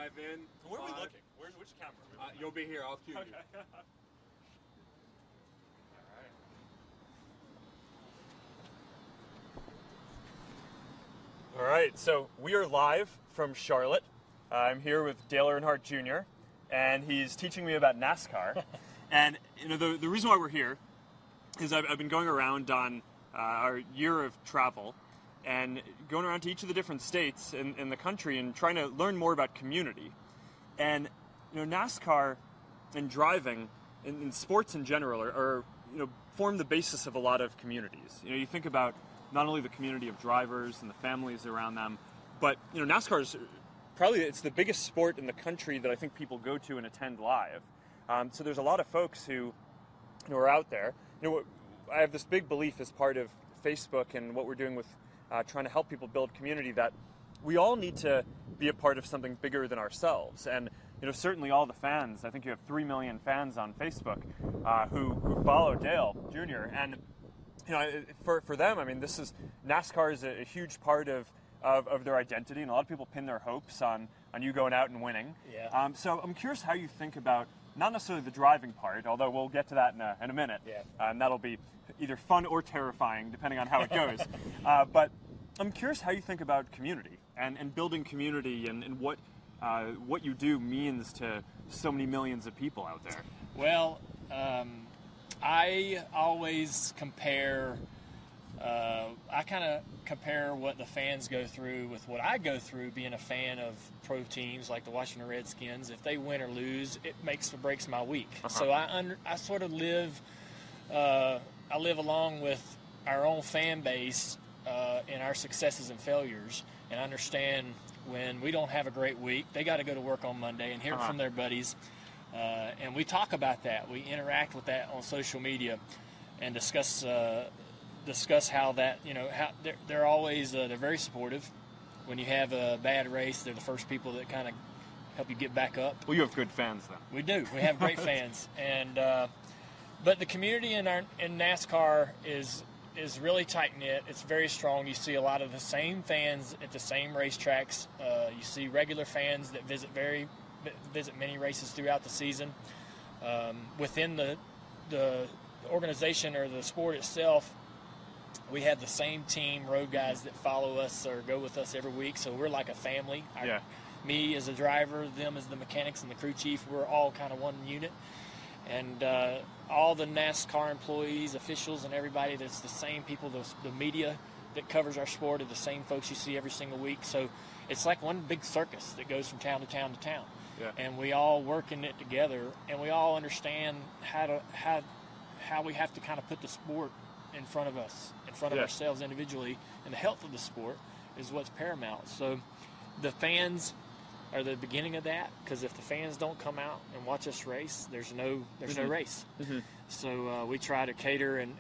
Live in. Where are we looking? Which camera? You'll be here. I'll cue you. All right, so we are live from Charlotte. I'm here with Dale Earnhardt Jr., and he's teaching me about NASCAR. And the reason why we're here is I've been going around on our year of travel and going around to each of the different states in the country and trying to learn more about community. And NASCAR and driving in sports in general are form the basis of a lot of communities. You think about not only the community of drivers and the families around them, but NASCAR is it's the biggest sport in the country that I think people go to and attend live. So there's a lot of folks who are out there. I have this big belief as part of Facebook and what we're doing with trying to help people build community that we all need to be a part of something bigger than ourselves. And certainly all the fans. I think you have 3 million fans on Facebook who follow Dale Jr. And for them, I mean, NASCAR is a huge part of their identity, and a lot of people pin their hopes on you going out and winning. Yeah. So I'm curious how you think about not necessarily the driving part, although we'll get to that in a minute. Yeah. And that'll be either fun or terrifying, depending on how it goes. But I'm curious how you think about community and building community and what you do means to so many millions of people out there. Well, I always compare. I kind of compare what the fans go through with what I go through being a fan of pro teams like the Washington Redskins. If they win or lose, it makes or breaks my week. Uh-huh. So I sort of live. I live along with our own fan base in our successes and failures, and understand when we don't have a great week, they got to go to work on Monday and hear it from their buddies. And we talk about that. We interact with that on social media and discuss how that, how they're always, they're very supportive. When you have a bad race, they're the first people that kind of help you get back up. Well, you have good fans then. We do. We have great fans. And, but the community in NASCAR is really tight-knit. It's very strong. You see a lot of the same fans at the same racetracks. You see regular fans that visit many races throughout the season. Within the organization or the sport itself, we have the same team, road guys that follow us or go with us every week, so we're like a family. Me as a driver, them as the mechanics and the crew chief, we're all kind of one unit. And all the NASCAR employees, officials, and everybody, that's the same people. The media that covers our sport are the same folks you see every single week. So it's like one big circus that goes from town to town to town. Yeah. And we all work in it together, and we all understand how we have to kind of put the sport in front of us, in front of ourselves individually, and the health of the sport is what's paramount. So the fans are the beginning of that, because if the fans don't come out and watch us race, there's no race. Mm-hmm. So we try to cater and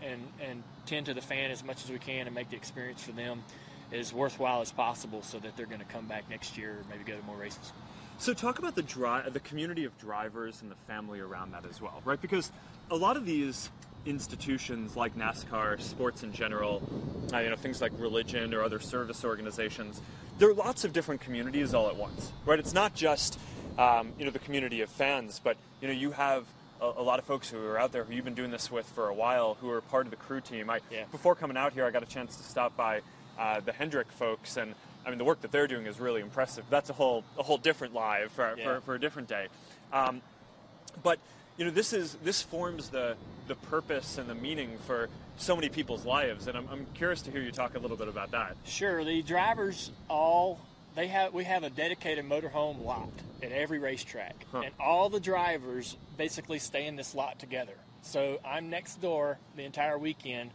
tend to the fan as much as we can and make the experience for them as worthwhile as possible, so that they're going to come back next year or maybe go to more races. So talk about the community of drivers and the family around that as well, right? Because a lot of these institutions like NASCAR, sports in general, things like religion or other service organizations, there are lots of different communities all at once, right? It's not just, the community of fans, but, you have a lot of folks who are out there who you've been doing this with for a while, who are part of the crew team. Before coming out here, I got a chance to stop by the Hendrick folks, and I mean, the work that they're doing is really impressive. That's a whole different live for a different day. But this forms the purpose and the meaning for so many people's lives, and I'm curious to hear you talk a little bit about that. Sure. The drivers we have a dedicated motorhome lot at every racetrack, and all the drivers basically stay in this lot together. So I'm next door the entire weekend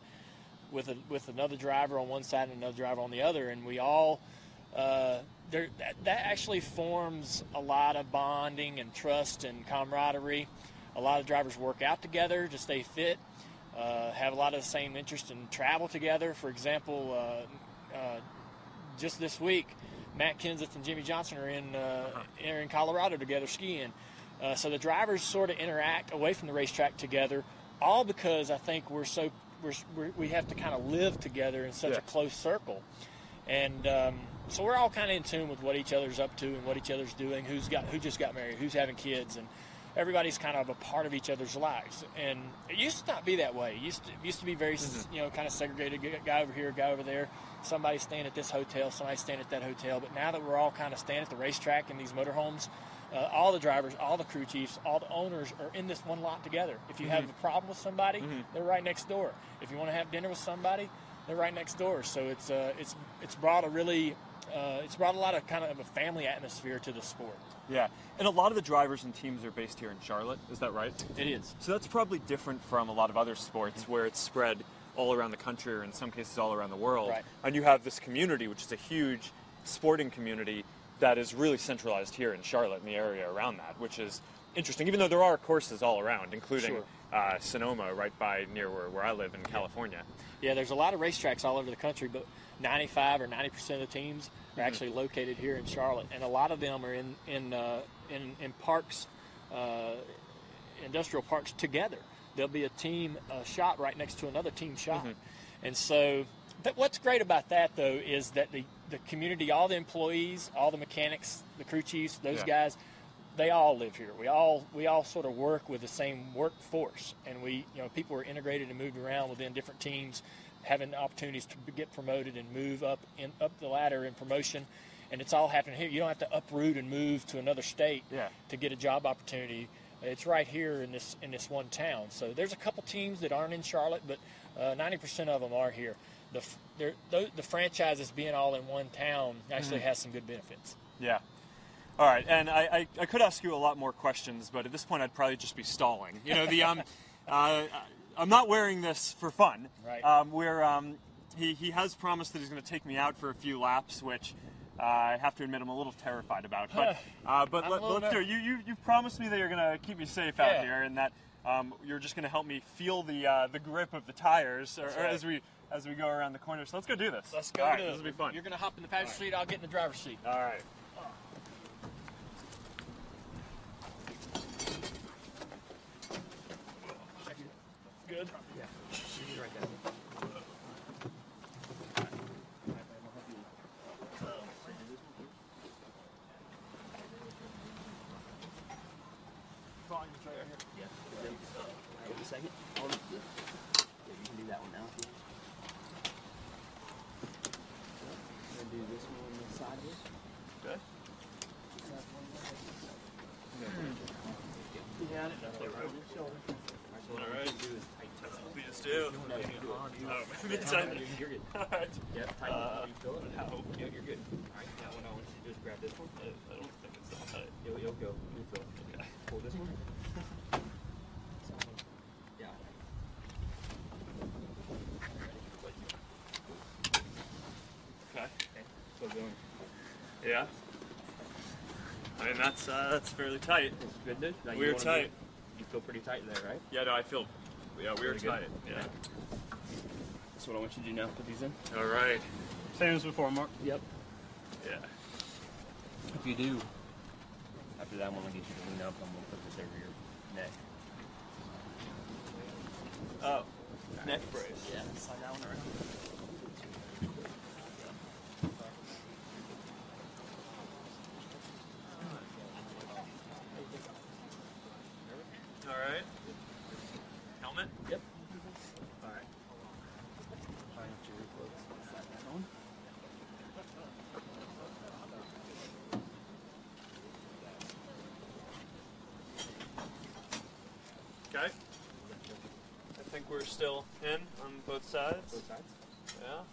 with another driver on one side and another driver on the other, and we all that actually forms a lot of bonding and trust and camaraderie. A lot of drivers work out together to stay fit, have a lot of the same interest and travel together. For example, just this week, Matt Kenseth and Jimmy Johnson are in Colorado together skiing. So the drivers sort of interact away from the racetrack together, all because I think we have to kind of live together in such a close circle. And so we're all kind of in tune with what each other's up to and what each other's doing, who just got married, who's having kids, and everybody's kind of a part of each other's lives. And it used to not be that way. It used to be very, kind of segregated, guy over here, guy over there, somebody staying at this hotel, somebody staying at that hotel. But now that we're all kind of staying at the racetrack in these motorhomes, all the drivers, all the crew chiefs, all the owners are in this one lot together. If you have a problem with somebody, they're right next door. If you want to have dinner with somebody, they're right next door. So it's brought a really it's brought a lot of kind of a family atmosphere to the sport. Yeah, and a lot of the drivers and teams are based here in Charlotte. Is that right? It is. So that's probably different from a lot of other sports where it's spread all around the country or in some cases all around the world. Right. And you have this community, which is a huge sporting community that is really centralized here in Charlotte and the area around that, which is interesting, even though there are courses all around, including Sonoma right by near where I live in California. Yeah, there's a lot of racetracks all over the country, but 95 or 90% of the teams are actually located here in Charlotte, and a lot of them are in parks, industrial parks together. There'll be a team shop right next to another team shop, and so. But what's great about that though is that the community, all the employees, all the mechanics, the crew chiefs, those guys, they all live here. We all sort of work with the same workforce, and people are integrated and moved around within different teams, having opportunities to get promoted and move up the ladder in promotion, and it's all happening here. You don't have to uproot and move to another state to get a job opportunity. It's right here in this one town. So there's a couple teams that aren't in Charlotte, but 90% of them are here. The franchises being all in one town actually has some good benefits. Yeah. All right, and I could ask you a lot more questions, but at this point I'd probably just be stalling. I'm not wearing this for fun. Right. He has promised that he's going to take me out for a few laps, which I have to admit I'm a little terrified about. But let's do it. You've promised me that you're going to keep me safe out here, and that you're just going to help me feel the grip of the tires as we go around the corner. So let's go do this. Let's go. All right, this will be fun. You're going to hop in the passenger seat. I'll get in the driver's seat. All right. Good. Yeah. You're right there. Wait a second. Hold it. Yeah, you can do that one now. I'm going to do this one on the side here. Good. You got it. All right. Please do. Maybe it's on. You're good. All right. Yep, tighten it while you fill it. Yeah, you're good. All right, now what I want you to do is grab this one. I don't think it's that tight. You'll go. You'll fill it. Okay. Pull this one. Yeah. Okay. So going. Yeah. I mean that's fairly tight. It's good, dude. Now We're tight. You feel pretty tight in there, right? Yeah, no, I feel. Yeah, we're Pretty good. tight. Yeah. That's what I want you to do now. Put these in. All right. Same as before, Mark. Yep. Yeah. If you do, after that one, I'll get you to lean up. I'm going to put this over your neck. Oh, neck brace. Yeah. Slide that one around. All right. Helmet. Yep. All right. Try not to refloat. Slide that on. Okay. I think we're still in on both sides. Both sides. Yeah.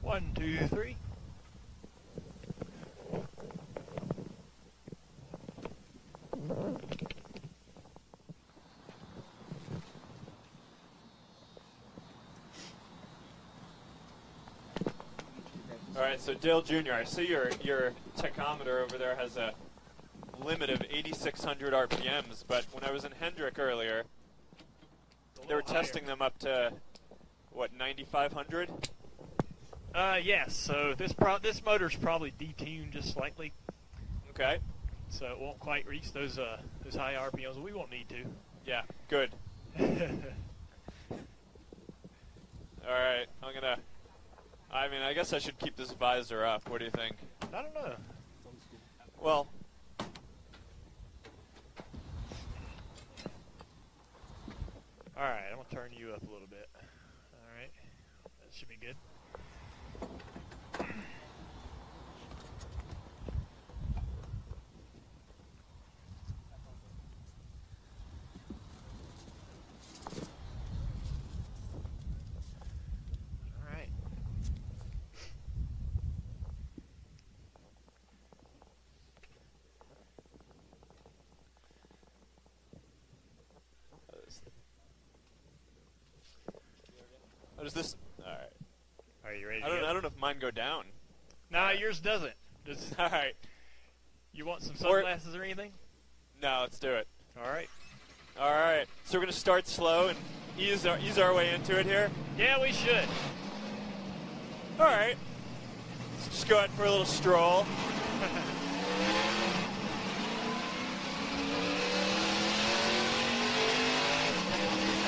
One, two, three. All right, so Dale Jr., I see your tachometer over there has a limit of 8,600 RPMs, but when I was in Hendrick earlier, they were testing them up to, what, 9,500? Yes. So this motor's probably detuned just slightly. Okay. So it won't quite reach those high RPMs. We won't need to. Yeah, good. All right, I guess I should keep this visor up. What do you think? I don't know. Well, all right, I'm gonna turn you up a little bit. All right, that should be good. All right. how does this? All right. Are you ready? I don't know if mine go down. No, yours doesn't. All right. You want some sunglasses or anything? No, let's do it. All right. All right. So we're gonna start slow and ease our way into it here. Yeah, we should. All right. Let's just go out for a little stroll.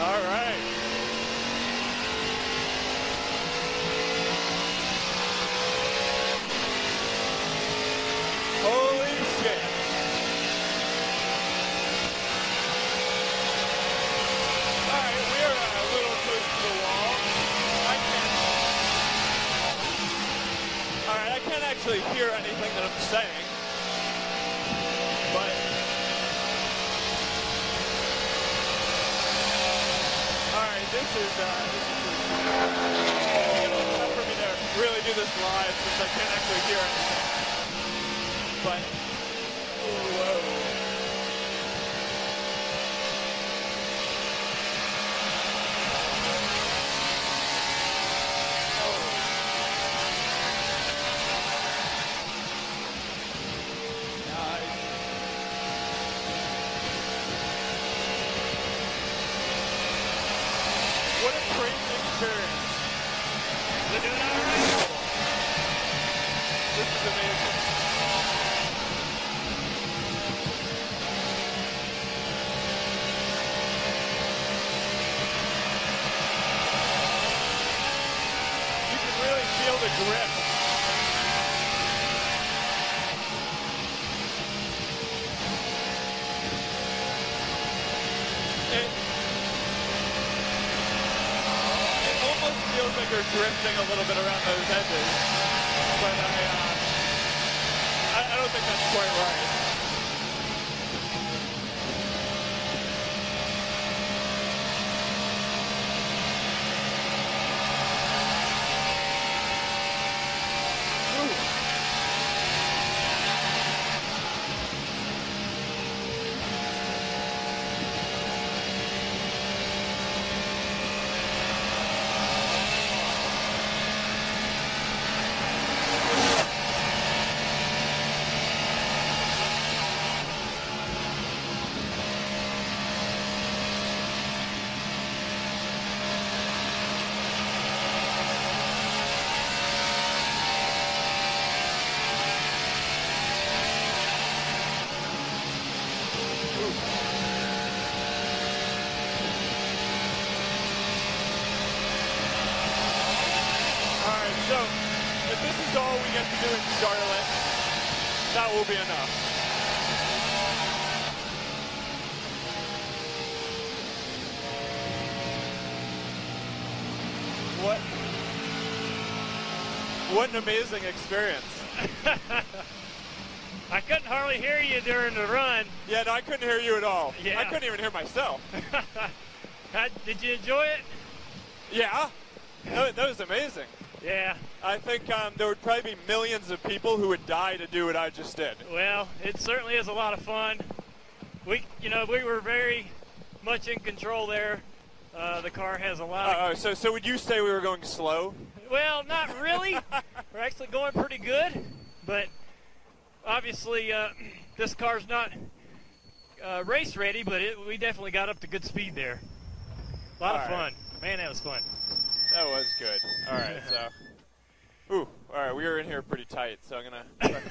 All right. Holy shit. All right, we are a little close to the wall. I can't actually hear anything that I'm saying. But all right, this is tough for me to really do this live since I can't actually hear anything. But whoa. What a crazy experience. We're doing all right. This is amazing. You can really feel the grip. It almost feels like you're drifting a little bit around those edges, but I don't think that's quite right. So, if this is all we get to do in Charlotte, that will be enough. What an amazing experience. I couldn't hardly hear you during the run. Yeah, no, I couldn't hear you at all. Yeah. I couldn't even hear myself. Did you enjoy it? Yeah, that was amazing. Yeah. I think there would probably be millions of people who would die to do what I just did. Well, it certainly is a lot of fun. We were very much in control there. The car has a lot of... So would you say we were going slow? Well, not really. We're actually going pretty good, but obviously this car's not race ready, but we definitely got up to good speed there. A lot of fun. Man, that was fun. That was good. All right, so. Ooh, all right, we were in here pretty tight, so I'm going to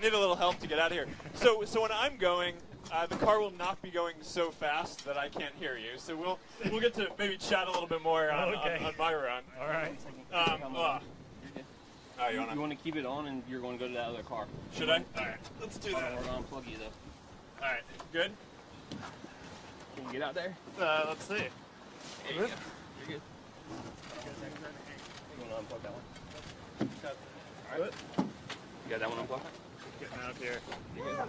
need a little help to get out of here. So when I'm going, the car will not be going so fast that I can't hear you. So we'll get to maybe chat a little bit more on my run. All right. You want to keep it on, and you're going to go to that other car. Should I? All right, let's do that. We're going to unplug you, though. All right, good? Can you get out there? Let's see. There you go. You're good. You want to unplug that one? All right. You got that one unplugged? Getting out here. You're good.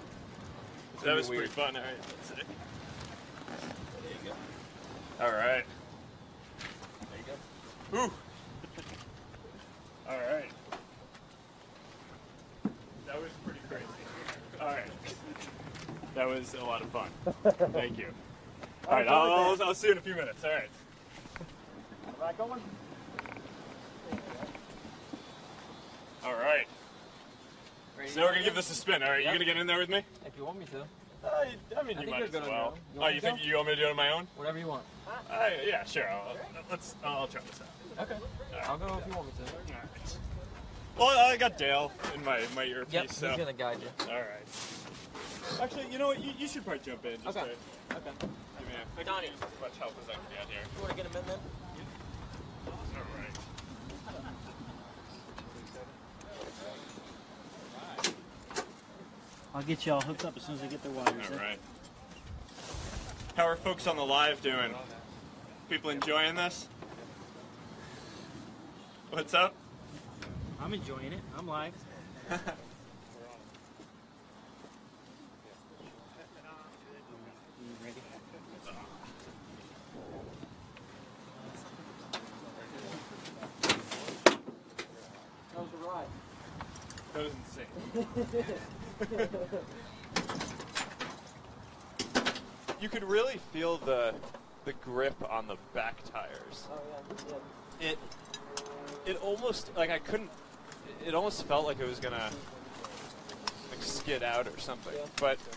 That was pretty fun. All right, let's see. There you go. All right. There you go. Ooh. All right. That was pretty crazy. All right. That was a lot of fun. Thank you. All right, I'll see you in a few minutes. All right. Am I going? All right. So we're going to give this a spin. All right, you going to get in there with me? If you want me to. I mean, you might as well. You You think you want me to do it on my own? Whatever you want. Yeah, sure. I'll try this out. Okay. I'll go if you want me to. All right. Well, I got Dale in my earpiece. Yep, so. he's going to guide you. All right. Actually, you know what? You should probably jump in. Just Okay. To, Okay. I can use as much help as I can get here. You want to get him in then? All right. I'll get y'all hooked up as soon as I get their wires. All right. How are folks on the live doing? People enjoying this? What's up? I'm enjoying it. I'm live. You ready? That was the ride. That was insane. You could really feel the grip on the back tires. Oh, yeah. It almost, like I couldn't, it almost felt like it was going to like skid out or something. Yeah.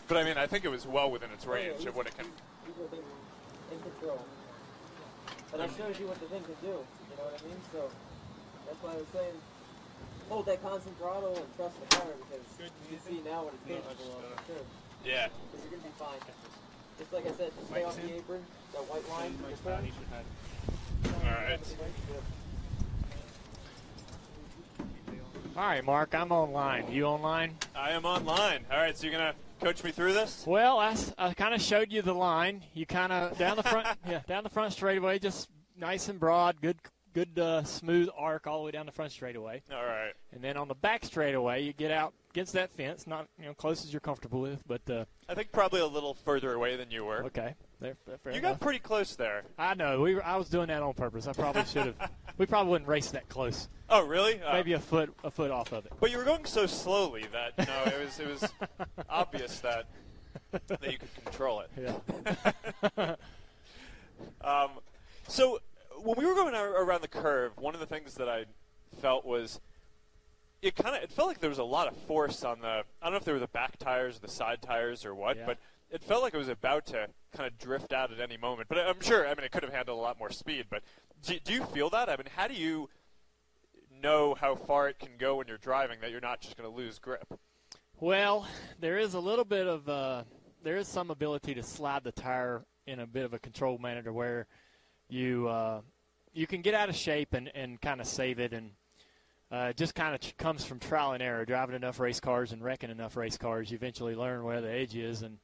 But I mean, I think it was well within its range of what it can. These are things in control. But that shows you what the thing can do. You know what I mean? So that's why I was saying, hold that constant throttle and trust the car, because you can see now what it's capable of. Sure. Yeah. So you're going to be fine. Just like I said, just stay off the apron, that white line. All right. All right, Mark, I'm online. You online? I am online. All right, so you're going to coach me through this? Well, I kind of showed you the line. You kind of down the front, down the front straightaway, just nice and broad, good smooth arc all the way down the front straightaway. All right. And then on the back straightaway, you get out against that fence, not close as you're comfortable with, but I think probably a little further away than you were. okay. Fair You enough. got pretty close there. I know. I was doing that on purpose. I probably should have. We probably wouldn't race that close. Oh, really? Maybe a foot off of it. But you were going so slowly that it was obvious that you could control it. Yeah. So when we were going around the curve, one of the things that I felt was it felt like there was a lot of force on I don't know if they were the back tires or the side tires or what, Yeah. but it felt like it was about to kind of drift out at any moment. But I'm sure, it could have handled a lot more speed. But do you feel that? How do you know how far it can go when you're driving that you're not just going to lose grip? Well, there is a little bit of there is some ability to slide the tire in a bit of a controlled manner to where you can get out of shape and kind of save it, and it just kind of comes from trial and error, driving enough race cars and wrecking enough race cars. You eventually learn where the edge is and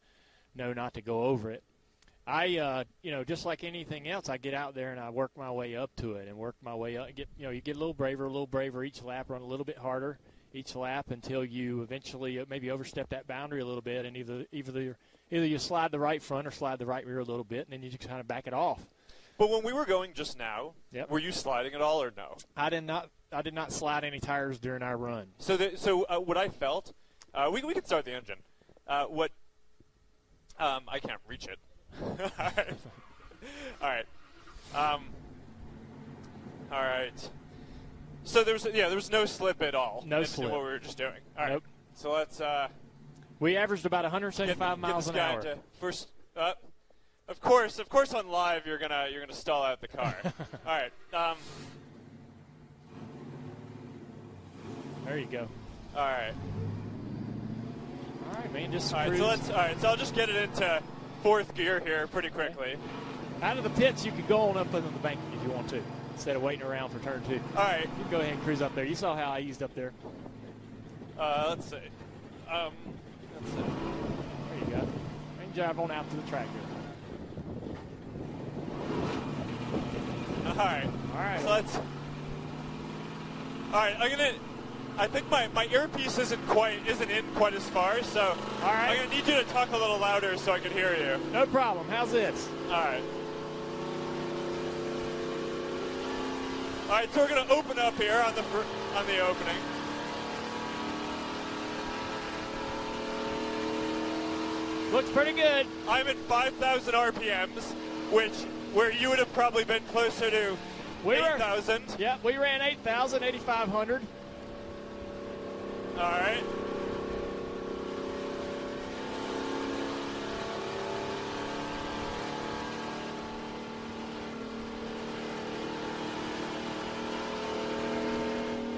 know not to go over it. I just like anything else, I get out there and I work my way up to it and work my way up. You get a little braver each lap, run a little bit harder each lap until you eventually maybe overstep that boundary a little bit, and either you slide the right front or slide the right rear a little bit, and then you just kind of back it off. But when we were going just now, Yep. Were you sliding at all or no? I did not slide any tires during our run. So what I felt, we can start the engine. I can't reach it. All right. All right. So there was no slip at all. No in slip. what we were just doing. All right. Nope. So let's We averaged about 175 miles get an this guy hour. into first. Of course, on live you're gonna stall out the car. All right. There you go. All right. All right, man. Just All right. cruise. So I'll just get it into fourth gear here pretty quickly. Out of the pits, you could go on up on the bank if you want to, instead of waiting around for turn 2. All right. You can go ahead and cruise up there. You saw how I eased up there. Let's see. There you go. And drive on out to the track here. All right. All right. So let's. All right. I think my earpiece isn't in quite as far, so All right. I'm gonna need you to talk a little louder so I can hear you. No problem. How's this? All right. All right. So we're gonna open up here on the opening. Looks pretty good. I'm at 5,000 RPMs, where you would have probably been closer to 8,000. Yeah, we ran 8,000, 8,500. All right.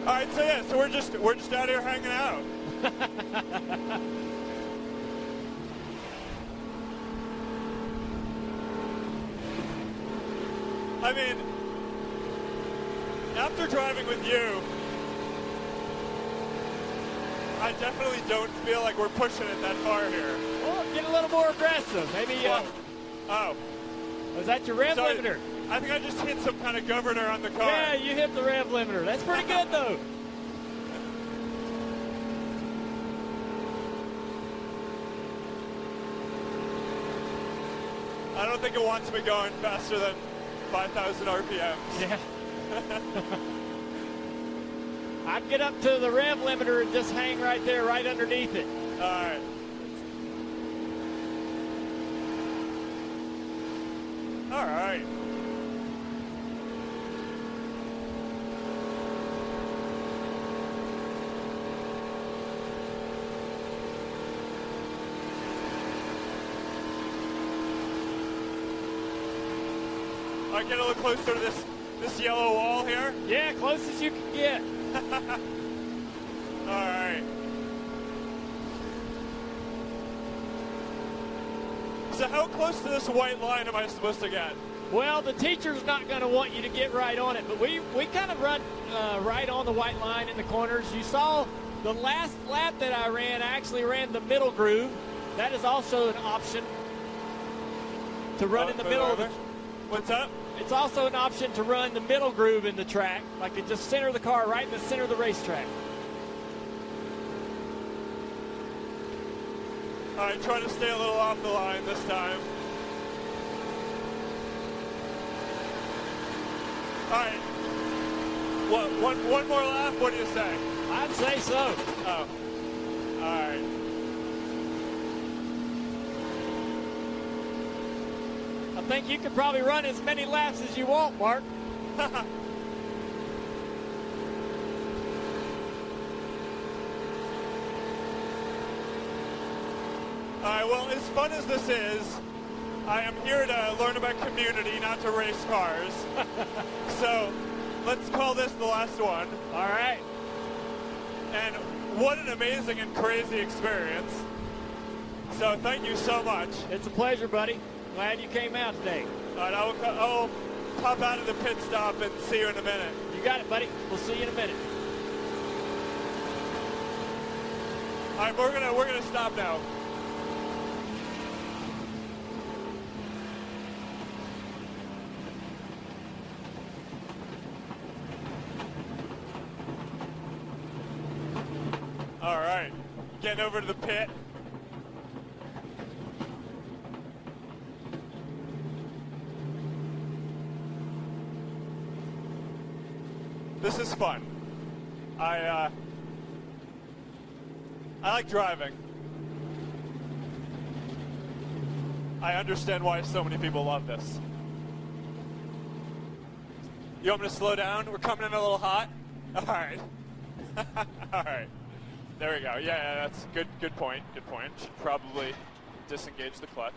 All right, so we're just out here hanging out. I mean, after driving with you, I definitely don't feel like we're pushing it that far here. Well, get a little more aggressive. Maybe. Oh. Was that your rev limiter? I think I just hit some kind of governor on the car. Yeah, you hit the rev limiter. That's pretty good, though. I don't think it wants me going faster than 5,000 RPMs. Yeah. I'd get up to the rev limiter and just hang right there, right underneath it. All right. All right. I get a little closer to this yellow wall here. Yeah, close as you can get. All right. So how close to this white line am I supposed to get? Well, the teacher's not going to want you to get right on it, but we kind of run right on the white line in the corners. You saw the last lap that I actually ran the middle groove. That is also an option to run in the middle of the. What's up? It's also an option to run the middle groove in the track, like to just center the car right in the center of the racetrack. All right, trying to stay a little off the line this time. All right. One more lap? What do you say? I'd say so. Oh. All right. I think you could probably run as many laps as you want, Mark. All right, well, as fun as this is, I am here to learn about community, not to race cars. So let's call this the last one. All right. And what an amazing and crazy experience. So thank you so much. It's a pleasure, buddy. Glad you came out today. All right, I'll pop out of the pit stop and see you in a minute. You got it, buddy. We'll see you in a minute. All right, we're gonna stop now. All right, getting over to the pit. This is fun. I like driving. I understand why so many people love this. You want me to slow down? We're coming in a little hot. All right. All right. There we go. Yeah, that's good. Good point. Good point. Should probably disengage the clutch.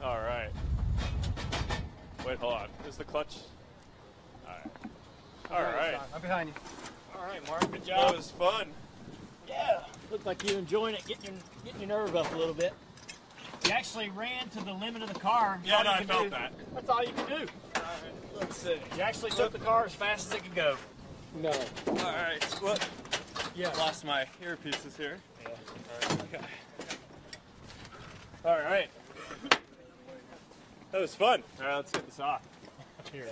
All right. Wait, hold on. Is the clutch? All right. All right. I'm behind you. All right, Mark, good That job. was fun. Yeah, looked like you enjoying it, getting your nerve up a little bit. You actually ran to the limit of the car. Yeah, All no, you I can felt do. that. That's all you can do. All right. Let's see. You actually took the car as fast as it could go. No. All right. Well, Yeah. lost my earpieces here. Yeah. All right. Okay. All right. That was fun. All right, let's get this off. Here,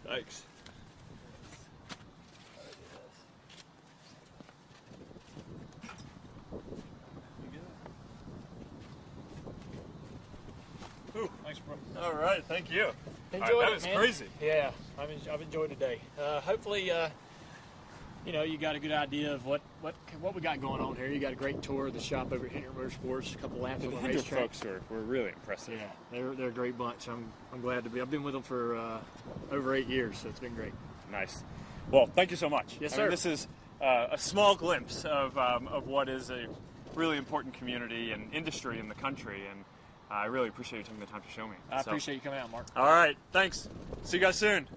Thanks. Ooh. thanks, bro. All right, thank you. Enjoyed All right, it, that was man. crazy. Yeah, I've enjoyed today. Hopefully, you got a good idea of what we got going on here. You got a great tour of the shop over at Hendrick Motorsports. A couple laps on The the Hendrick racetrack. folks were really impressive. Yeah, they're a great bunch. I'm glad to be. I've been with them for over 8 years, so it's been great. Nice. Well, thank you so much. Yes, I mean, sir. this is a small glimpse of what is a really important community and industry in the country, and I really appreciate you taking the time to show me. I appreciate you coming out, Mark. All right, thanks. See you guys soon.